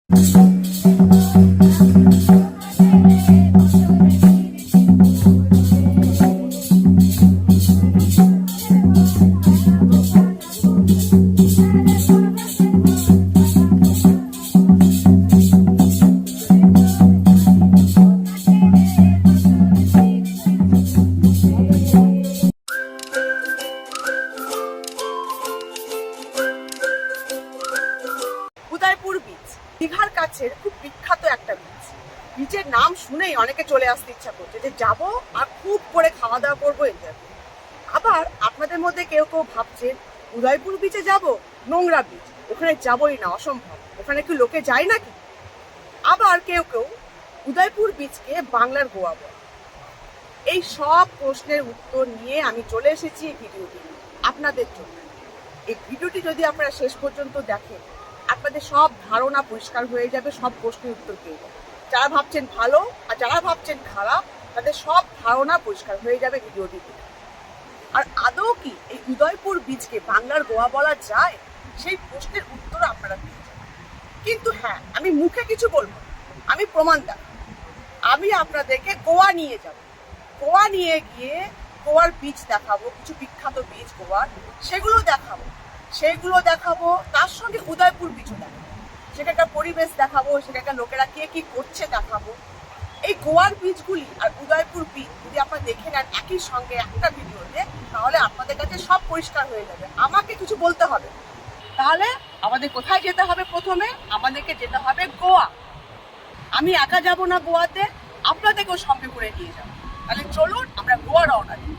Udaipur beach দীঘার কাছের খুব বিখ্যাত একটা বিচ। বিচের নাম শুনেই অনেকে চলে আসতে ইচ্ছা করছে যে যাবো আর খুব করে খাওয়া দাওয়া করবো, এনজয় করবো। আবার আপনাদের মধ্যে কেউ কেউ ভাবছেন উদয়পুর বিচে যাব, নোংরা বিচ, ওখানে যাবোই না, অসম্ভব, ওখানে কি লোকে যায় নাকি। আবার কেউ কেউ উদয়পুর বিচকে বাংলার গোয়া বলে। এই সব প্রশ্নের উত্তর নিয়ে আমি চলে এসেছি এই ভিডিওটি আপনাদের জন্য। এই ভিডিওটি যদি আপনারা শেষ পর্যন্ত দেখেন, আপনাদের সব ধারণা পরিষ্কার হয়ে যাবে, সব প্রশ্নের উত্তর পেয়ে যাবে। যারা ভাবছেন ভালো আর যারা ভাবছেন খারাপ, তাদের সব ধারণা পরিষ্কার হয়ে যাবে ভিডিওটিতে। আর আদৌ কি এই উদয়পুর বিচকে বাংলার গোয়া বলা যায়, সেই প্রশ্নের উত্তর আপনারা পেয়ে যাবেন। কিন্তু হ্যাঁ, আমি মুখে কিছু বলবো, আমি প্রমাণ দেখাবো। আমি আপনাদেরকে গোয়া নিয়ে যাব। গোয়া নিয়ে গিয়ে গোয়ার বিচ দেখাবো, কিছু বিখ্যাত বিচ গোয়ার, সেগুলো দেখাবো। তার সঙ্গে উদয়পুর বিচও দেখাবো, সেখানকার পরিবেশ দেখাবো, সেখানকার লোকেরা কে কি করছে দেখাবো। এই গোয়ার বিচগুলি আর উদয়পুর বিচ যদি আপনারা দেখে নেন একই সঙ্গে একটা ভিডিওতে, তাহলে আপনাদের কাছে সব পরিষ্কার হয়ে যাবে, আমাকে কিছু বলতে হবে। তাহলে আমাদের কোথায় যেতে হবে? প্রথমে আমাদেরকে যেতে হবে গোয়া। আমি একা যাব না গোয়াতে, আপনাদেরকেও সঙ্গে করে নিয়ে যাবো। তাহলে চলুন আমরা গোয়া রওনা দিই।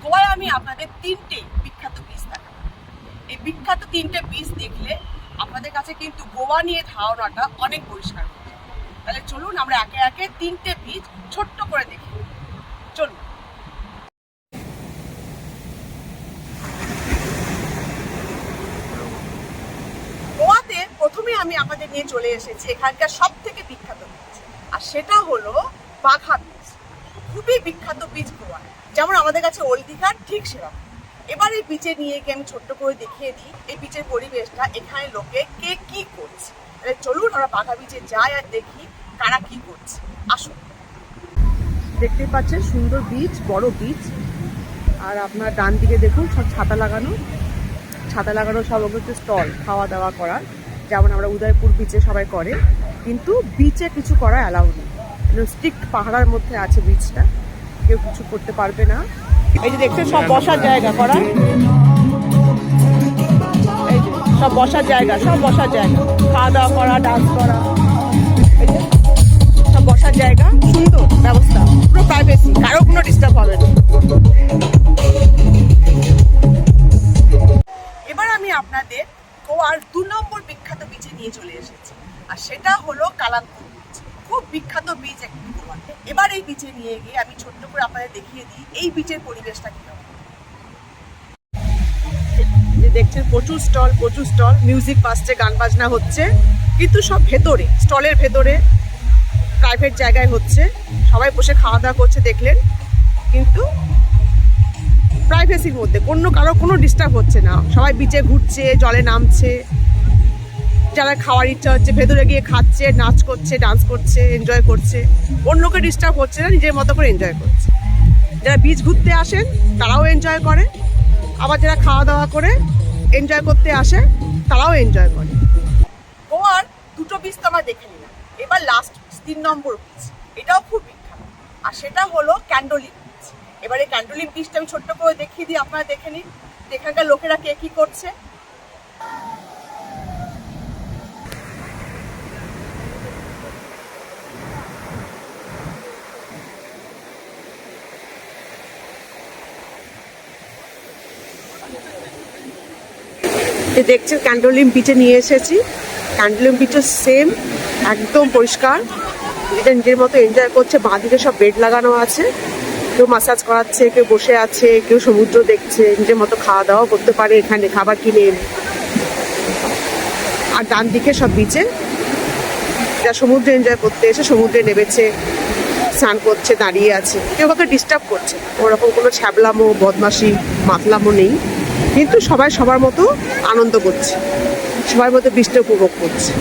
গোয়ায় আমি আপনাদের তিনটে বিখ্যাত বিচ দেখাবো। এই বিখ্যাত তিনটে বিচ দেখলে আপনাদের কাছে কিন্তু গোয়া নিয়ে ধারণাটা অনেক পরিষ্কার হয়ে যাবে। তাহলে চলুন আমরা একে একে তিনটে বিচ ছোট্ট করে দেখি। চলুন। গোয়াতে প্রথমে আমি আপনাদের নিয়ে চলে এসেছি এখানকার সব থেকে বিখ্যাত বিচ, আর সেটা হলো বাঘা বিচ। খুবই বিখ্যাত বিচ গোয়া, যেমন আমাদের কাছে ওল্ড দীঘার ঠিক সেরকম। এবার এই বিচে নিয়ে গিয়ে আমি ছোট্ট করে দেখিয়ে দিই এই বিচের পরিবেশটা, এখানে লোকে কে কি করছে। তাহলে চলুন আমরা বাঘা বিচে যাই আর দেখি কারা কি করছে। আসুন। দেখতে পাচ্ছেন সুন্দর বিচ, বড় বিচ। আর আপনার ডান দিকে দেখুন সব ছাতা লাগানো সব হচ্ছে স্টল, খাওয়া দাওয়া করার, যেমন আমরা উদয়পুর বিচে সবাই করে। কিন্তু বিচে কিছু করা অ্যালাউ নেই, স্ট্রিক্ট পাহাড়ের মধ্যে আছে বিচটা, কেউ কিছু করতে পারবে না। এই যে দেখছেন সব বসার জায়গা করা, এই যে সব বসার জায়গা, খাওয়া দাওয়া করা, ডান্স করা, এই যে সব বসার জায়গা, সুন্দর ব্যবস্থা, পুরো প্রাইভেসি, কারো কোনো ডিস্টার্ব হবে না। এবার আমি আপনাদের গোয়ার 2 নম্বর বিখ্যাত বিচে নিয়ে চলে এসেছি, আর সেটা হলো কালাঙ্গুর বিচ। খুব বিখ্যাত বিচ একটি গোয়াতে। এবার এই বিচে নিয়ে গিয়ে আমি ছোট্ট করে আপনাদের দেখিয়ে দিই এই বিচের পরিবেশটা কিরকম। যে দেখছেন প্রচুর স্টল, মিউজিক বাজছে, গান বাজনা হচ্ছে, কিন্তু সব ভেতরে, স্টলের ভেতরে প্রাইভেট জায়গায় হচ্ছে। সবাই বসে খাওয়া দাওয়া করছে দেখলেন, কিন্তু প্রাইভেসির মধ্যে, কারো কোনো ডিস্টার্ব হচ্ছে না। সবাই বিচে ঘুরছে, জলে নামছে, যারা খাওয়ার ইচ্ছা হচ্ছে ভেতরে গিয়ে খাচ্ছে, নাচ করছে, ডান্স করছে, এনজয় করছে, অন্যকে ডিস্টার্ব হচ্ছে না, নিজের মতো করে এনজয় করছে। যারা বিচ ঘুরতে আসেন তারাও এনজয় করে, আবার যারা খাওয়া দাওয়া করে এনজয় করতে আসে তারাও এনজয় করে। গোয়ার 2টো বিচ তো আমরা দেখে নিলাম, এবার লাস্ট 3 নম্বর বিচ, এটাও খুব বিখ্যাত, আর সেটা হলো ক্যান্ডোলিম বিচ। এবারে ক্যান্ডোলিম বিচটা আমি ছোট্ট করে দেখিয়ে দিই, আপনারা দেখে নিন এখানকার লোকেরা কে কি করছে। যে দেখছেন ক্যান্ডোলিম বিচে নিয়ে এসেছি। ক্যান্ডোলিম বিচও সেম, একদম পরিষ্কার, যেটা নিজের মতো এনজয় করছে। বাঁদিকে সব বেড লাগানো আছে, কেউ মাসাজ করাচ্ছে, কেউ বসে আছে, কেউ সমুদ্র দেখছে, নিজের মতো খাওয়া দাওয়া করতে পারে এখানে খাবার কিনে এনে। আর ডান দিকে সব বিচে যারা সমুদ্রে এনজয় করতে এসে সমুদ্রে নেমেছে, স্নান করছে, দাঁড়িয়ে আছে, কেউ কাউকে ডিস্টার্ব করছে। ওরকম কোনো ছ্যাবলামো, বদমাশি, মাতলামো নেই, কিন্তু সবাই সবার মতো আনন্দ করছে, সবার মতো বৃষ্টি উপভোগ করছে।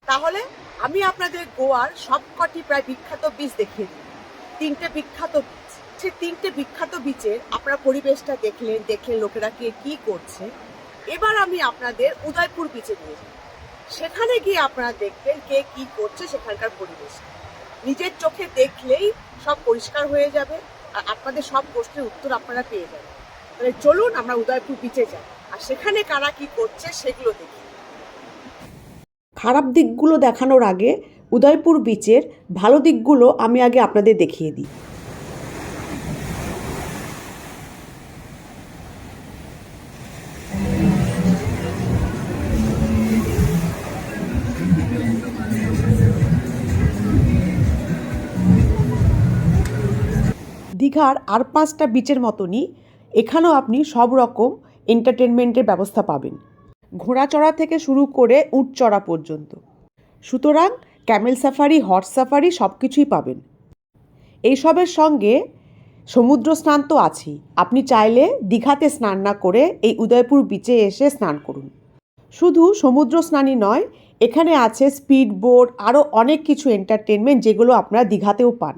তাহলে আমি আপনাদের গোয়ার সবকটি প্রায় বিখ্যাত বিচ দেখিয়ে দিই। 3টে বিখ্যাত বিচ। সেই 3টে বিখ্যাত বিচের আপনারা পরিবেশটা দেখলেন লোকেরা কে কি করছে। এবার আমি আপনাদের উদয়পুর বিচে নিয়ে যাই। সেখানে গিয়ে আপনারা দেখবেন কে কি করছে, সেখানকার পরিবেশ নিজের চোখে দেখলেই সব পরিষ্কার হয়ে যাবে, আর আপনাদের সব প্রশ্নের উত্তর আপনারা পেয়ে যাবেন। তাহলে চলুন আমরা উদয়পুর বিচে যাই, আর সেখানে কারা কি করছে সেগুলো দেখি। খারাপ দিকগুলো দেখানোর আগে উদয়পুর বিচের ভালো দিকগুলো আমি আগে আপনাদের দেখিয়ে দিই। দীঘার আর 5টা বিচের মতনই এখানেও আপনি সব রকম এন্টারটেনমেন্টের ব্যবস্থা পাবেন, ঘোড়া চড়া থেকে শুরু করে উট চড়া পর্যন্ত। সুতরাং ক্যামেল সাফারি, হর্স সাফারি সব কিছুই পাবেন। এইসবের সঙ্গে সমুদ্র স্নান তো আছেই। আপনি চাইলে দীঘাতে স্নান না করে এই উদয়পুর বিচে এসে স্নান করুন। শুধু সমুদ্র স্নানই নয়, এখানে আছে স্পিড বোট, আরও অনেক কিছু এন্টারটেনমেন্ট যেগুলো আপনারা দীঘাতেও পান।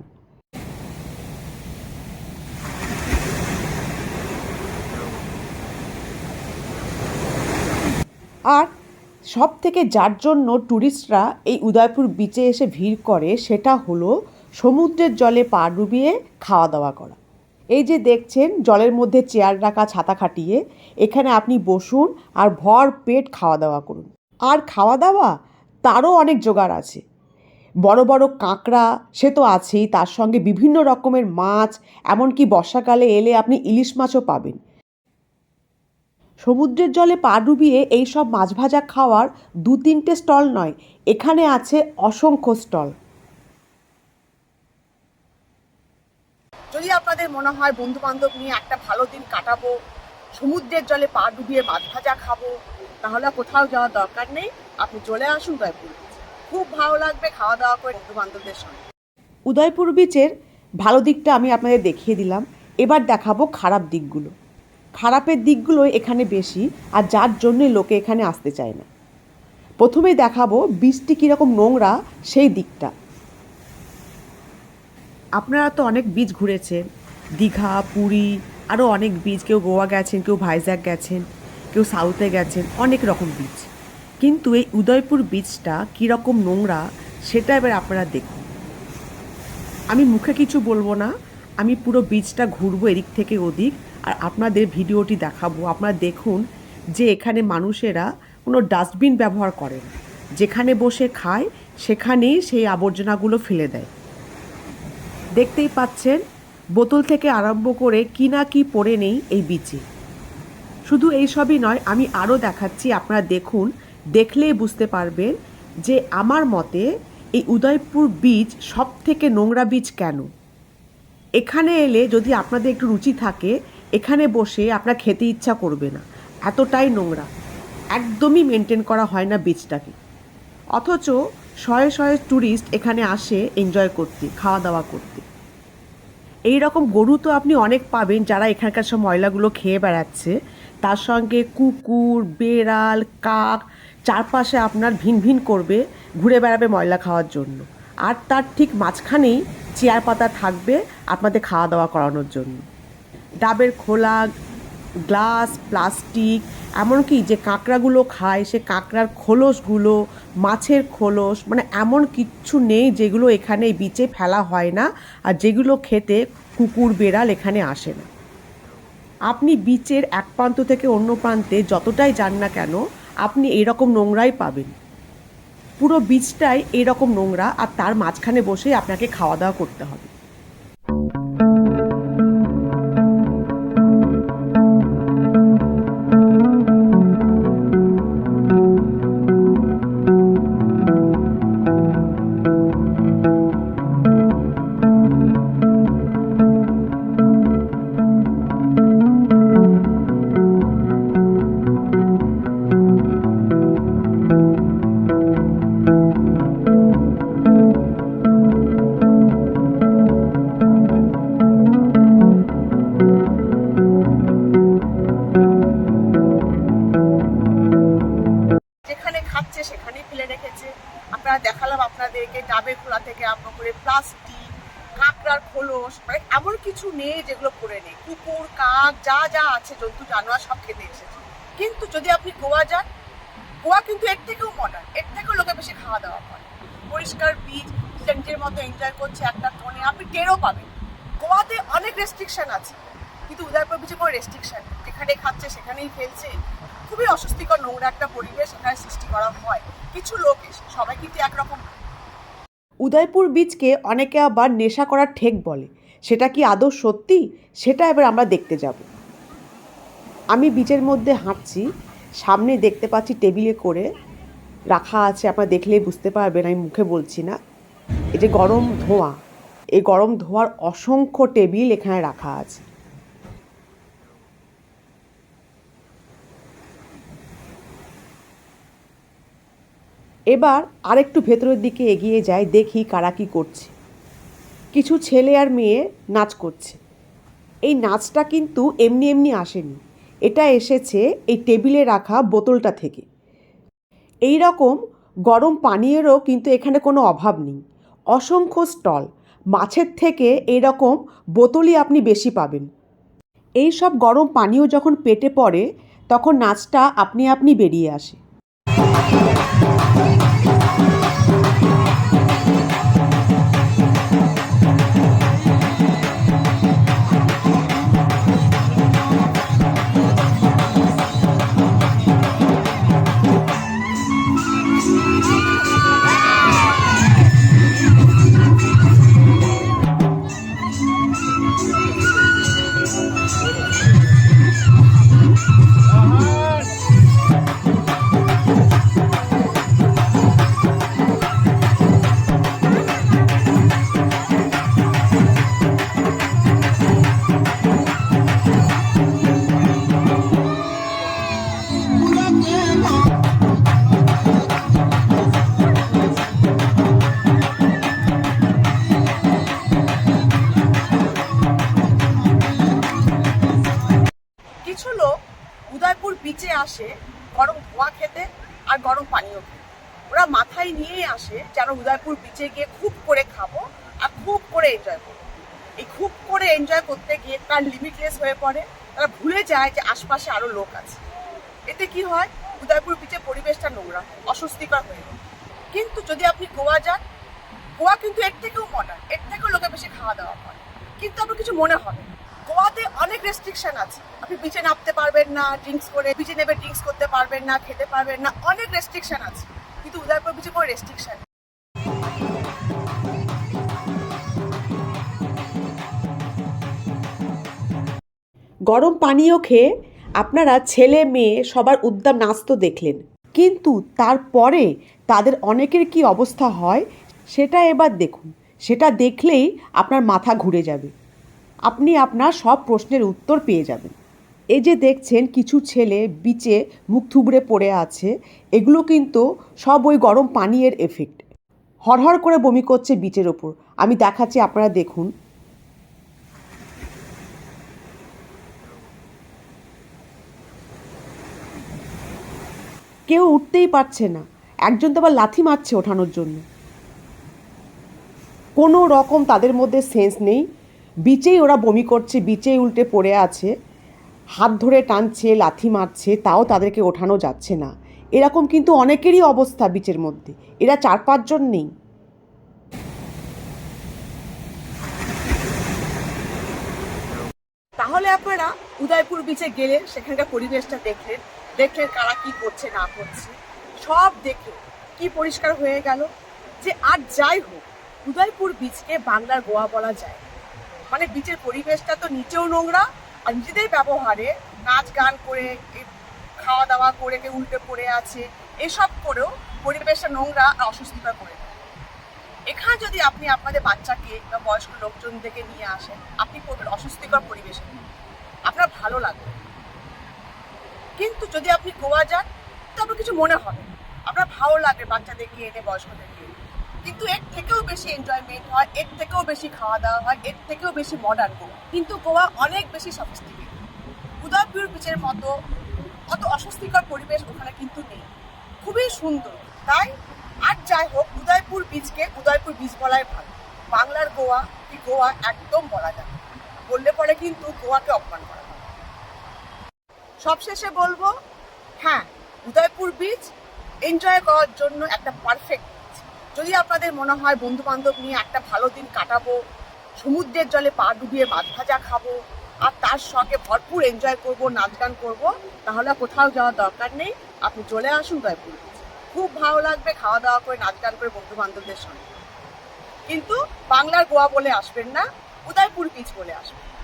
আর সব থেকে যার জন্য ট্যুরিস্টরা এই উদয়পুর বিচে এসে ভিড় করে সেটা হলো সমুদ্রের জলে পা ডুবিয়ে খাওয়া দাওয়া করা। এই যে দেখছেন জলের মধ্যে চেয়ার রাখা, ছাতা খাটিয়ে এখানে আপনি বসুন আর ভর পেট খাওয়া দাওয়া করুন। আর খাওয়া দাওয়া তারও অনেক জোগাড় আছে। বড় বড় কাঁকড়া সে তো আছেই, তার সঙ্গে বিভিন্ন রকমের মাছ, এমনকি বর্ষাকালে এলে আপনি ইলিশ মাছও পাবেন। সমুদ্রের জলে পা ডুবিয়ে এই সব মাছ ভাজা খাওয়ার 2-3টে স্টল নয়, এখানে আছে অসংখ্য স্টল। যদি আপনাদের মনে হয় বন্ধু বান্ধব নিয়ে একটা ভালো দিন কাটাবো, সমুদ্রের জলে পা ডুবিয়ে মাছ ভাজা খাবো, তাহলে কোথাও যাওয়ার দরকার নেই, আপনি চলে আসুন উদয়পুর। খুব ভালো লাগবে খাওয়া দাওয়া করে বন্ধু বান্ধবদের সঙ্গে। উদয়পুর বিচের ভালো দিকটা আমি আপনাদের দেখিয়ে দিলাম, এবার দেখাবো খারাপ দিকগুলো। খারাপের দিকগুলো এখানে বেশি, আর যার জন্যই লোকে এখানে আসতে চায় না। প্রথমেই দেখাবো বীচটি কীরকম নোংরা সেই দিকটা। আপনারা তো অনেক বিচ ঘুরেছেন, দীঘা, পুরী, আরও অনেক বিচ, কেউ গোয়া গেছেন, কেউ ভাইজ্যাক গেছেন, কেউ সাউথে গেছেন, অনেক রকম বিচ। কিন্তু এই উদয়পুর বিচটা কীরকম নোংরা সেটা এবার আপনারা দেখুন। আমি মুখে কিছু বলবো না, আমি পুরো বিচটা ঘুরবো এদিক থেকে ওদিক, আর আপনাদের ভিডিওটি দেখাবো। আপনারা দেখুন যে এখানে মানুষেরা কোনো ডাস্টবিন ব্যবহার করে না, যেখানে বসে খায় সেখানেই সেই আবর্জনাগুলো ফেলে দেয়। দেখতেই পাচ্ছেন বোতল থেকে আরম্ভ করে কি না কি পড়ে নেই এই বিচে। শুধু এই সবই নয়, আমি আরও দেখাচ্ছি, আপনারা দেখুন, দেখলেই বুঝতে পারবেন যে আমার মতে এই উদয়পুর বিচ সব থেকে নোংরা বিচ কেন। এখানে এলে যদি আপনাদের একটু রুচি থাকে, এখানে বসে আপনার খেতে ইচ্ছা করবে না, এতটাই নোংরা। একদমই মেনটেন করা হয় না বিচটাকে, অথচ শয়ে শয়ে ট্যুরিস্ট এখানে আসে এনজয় করতে, খাওয়া দাওয়া করতে। এই রকম গরু তো আপনি অনেক পাবেন যারা এখানকার সব ময়লাগুলো খেয়ে বেড়াচ্ছে, তার সঙ্গে কুকুর, বেড়াল, কাক চারপাশে আপনার ভিন ভিন করবে, ঘুরে বেড়াবে ময়লা খাওয়ার জন্য। আর তার ঠিক মাঝখানেই চেয়ার পাতা থাকবে আপনাদের খাওয়া দাওয়া করানোর জন্য। ডাবের খোলা, গ্লাস, প্লাস্টিক, এমনকি যে কাঁকড়াগুলো খায় সে কাঁকড়ার খোলসগুলো, মাছের খোলস, মানে এমন কিচ্ছু নেই যেগুলো এখানে এই বিচে ফেলা হয় না, আর যেগুলো খেতে কুকুর, বেড়াল এখানে আসে না। আপনি বিচের এক প্রান্ত থেকে অন্য প্রান্তে যতটাই যান না কেন, আপনি এরকম নোংরাই পাবেন। পুরো বিচটাই এরকম নোংরা, আর তার মাঝখানে বসে আপনাকে খাওয়া দাওয়া করতে হবে। খোলা থেকে আরম্ভ করে প্লাস্টিক, কাঁকড়ার খোলস, মানে এমন কিছু নেই যেগুলো পড়ে নেই। কুকুর, কাক, যা যা আছে জন্তু জানোয়ার সব খেতে এসেছে। কিন্তু যদি আপনি গোয়া যান, গোয়া কিন্তু এর থেকেও মডার্ন, এর থেকেও লোকে বেশি খাওয়া দাওয়া করে। পরিষ্কার বিচ, নিজের মতো এনজয় করছে একটা কোণে, আপনি টেরও পাবেন। গোয়াতে অনেক রেস্ট্রিকশন আছে, কিন্তু উদয়পুর বিচে কোনো রেস্ট্রিকশন, যেখানে খাচ্ছে সেখানেই ফেলছে। খুবই অস্বস্তিকর নোংরা একটা পরিবেশ এখানে সৃষ্টি করা হয় কিছু লোক এসে, সবাই কিন্তু একরকম। উদয়পুর বীচকে অনেকে আবার নেশা করার ঠেক বলে, সেটা কি আদৌ সত্যি? সেটা এবার আমরা দেখতে যাব। আমি বীচের মধ্যে হাঁটছি, সামনে দেখতে পাচ্ছি টেবিলে করে রাখা আছে, আপনারা দেখলেই বুঝতে পারবেন, আমি মুখে বলছি না। এই যে গরম ধোঁয়া, এই গরম ধোঁয়ার অসংখ্য টেবিল এখানে রাখা আছে। এবার আরেকটু ভেতরের দিকে এগিয়ে যাই, দেখি কারা কী করছে। কিছু ছেলে আর মেয়ে নাচ করছে। এই নাচটা কিন্তু এমনি এমনি আসেনি, এটা এসেছে এই টেবিলে রাখা বোতলটা থেকে। এই রকম গরম পানীয়েরও কিন্তু এখানে কোনো অভাব নেই, অসংখ্য স্টল। মাছের থেকে এই রকম বোতলই আপনি বেশি পাবেন। এই সব গরম পানীয় যখন পেটে পড়ে তখন নাচটা আপনি আপনি বেরিয়ে আসে। কিছু লোক উদয়পুর বিচে আসে গরম ধোঁয়া খেতে আর গরম পানীয় খেতে। ওরা মাথায় নিয়ে আসে যেন উদয়পুর বিচে গিয়ে খুব করে খাবো আর খুব করে এনজয় করবো। এই খুব করে এনজয় করতে গিয়ে তার লিমিটলেস হয়ে পড়ে, তারা ভুলে যায় যে আশপাশে আরো লোক আছে। এতে কি হয়, উদয়পুর বিচে পরিবেশটা নোংরা, অস্বস্তিকর হয়ে যায়। কিন্তু যদি আপনি গোয়া যান, গোয়া কিন্তু এর থেকেও মডার্ন, এর থেকেও লোকে বেশি খাওয়া দাওয়া করে, কিন্তু আপনার কিছু মনে হবে না। গোয়াতে অনেক রেস্ট্রিকশন আছে, আপনি বিচে নামতে পারবেন না, ড্রিঙ্কস করে বিচে নেমে ড্রিঙ্কস করতে পারবেন না, খেতে পারবেন না, অনেক রেস্ট্রিকশন আছে। কিন্তু উদয়পুর বিচে কোনো রেস্ট্রিকশন। গরম পানীয় খেয়ে আপনারা ছেলে মেয়ে সবার উদ্দাম নাচ তো দেখলেন, কিন্তু তারপরে তাদের অনেকের কি অবস্থা হয় সেটা এবার দেখুন। সেটা দেখলেই আপনার মাথা ঘুরে যাবে, আপনি আপনার সব প্রশ্নের উত্তর পেয়ে যাবেন। এই যে দেখছেন কিছু ছেলে বিচে মুখ থুবড়ে পড়ে আছে, এগুলো কিন্তু সব ওই গরম পানীয়ের এফেক্ট। হড়হড় করে বমি করছে বিচের ওপর, আমি দেখাচ্ছি, আপনারা দেখুন। কেউ উঠতেই পারছে না, একজন তো আবার লাথি মারছে ওঠানোর জন্য। কোনো রকম তাদের মধ্যে সেন্স নেই, বিচেই ওরা বমি করছে, বিচেই উল্টে পড়ে আছে, হাত ধরে টানছে, লাথি মারছে, তাও তাদেরকে ওঠানো যাচ্ছে না। এরকম কিন্তু অনেকেরই অবস্থা বিচের মধ্যে, এরা 4-5 জন নেই। তাহলে আপনারা উদয়পুর বিচে গেলেন, সেখানকার পরিবেশটা দেখলেন, দেখলেন কারা কি করছে না করছে, সব দেখে কি পরিষ্কার হয়ে গেল যে আর যাই হোক, উদয়পুর বিচকে বাংলার গোয়া বলা যায়। মানে বিচের পরিবেশটা তো নিচেও নোংরা, আর নিজেদের ব্যবহারে নাচ গান করে, খাওয়া দাওয়া করে, কেউ উল্টে পড়ে আছে, এসব করেও পরিবেশটা নোংরা আর অস্বস্তিকর করে দেয়। এখানে যদি আপনি আপনাদের বাচ্চাকে বা বয়স্ক লোকজনদেরকে নিয়ে আসেন, আপনি পড়বেন অস্বস্তিকর পরিবেশে, আপনার ভালো লাগবে। কিন্তু যদি আপনি গোয়া যান, তো আপনার কিছু মনে হবে না, আপনার ভালো লাগবে বাচ্চাদেরকে এনে, বয়স্কদেরকে এনে। কিন্তু এর থেকেও বেশি এনজয়মেন্ট হয়, এর থেকেও বেশি খাওয়া দাওয়া হয়, এর থেকেও বেশি মডার্ন গোয়া। কিন্তু গোয়া অনেক বেশি সফিস্টিকেটেড। উদয়পুর বিচের মতো অত অস্বস্তিকর পরিবেশ ওখানে কিন্তু নেই, খুবই সুন্দর। তাই আর যাই হোক, উদয়পুর বীচকে উদয়পুর বীচ বলাই ভালো। বাংলার গোয়া কি গোয়া একদম বলা যায় না। বললে পরে কিন্তু গোয়াকে অপমান করা হয়। সবশেষে বলবো, হ্যাঁ, উদয়পুর বীচ এনজয় করার জন্য একটা পারফেক্ট বীচ। যদি আপনাদের মনে হয় বন্ধু বান্ধব নিয়ে একটা ভালো দিন কাটাবো, সমুদ্রের জলে পা ডুবিয়ে মাছ ভাজা খাবো, আর তার সঙ্গে ভরপুর এনজয় করবো, নাচ গান করবো, তাহলে কোথাও যাওয়ার দরকার নেই। আপনি চলে আসুন উদয়পুর বীচ। খুব ভালো লাগবে খাওয়া দাওয়া করে, নাচ গান করে বন্ধু বান্ধবদের সঙ্গে। কিন্তু বাংলার গোয়া বলে আসবেন না, উদয়পুর বীচ বলে আসবেন।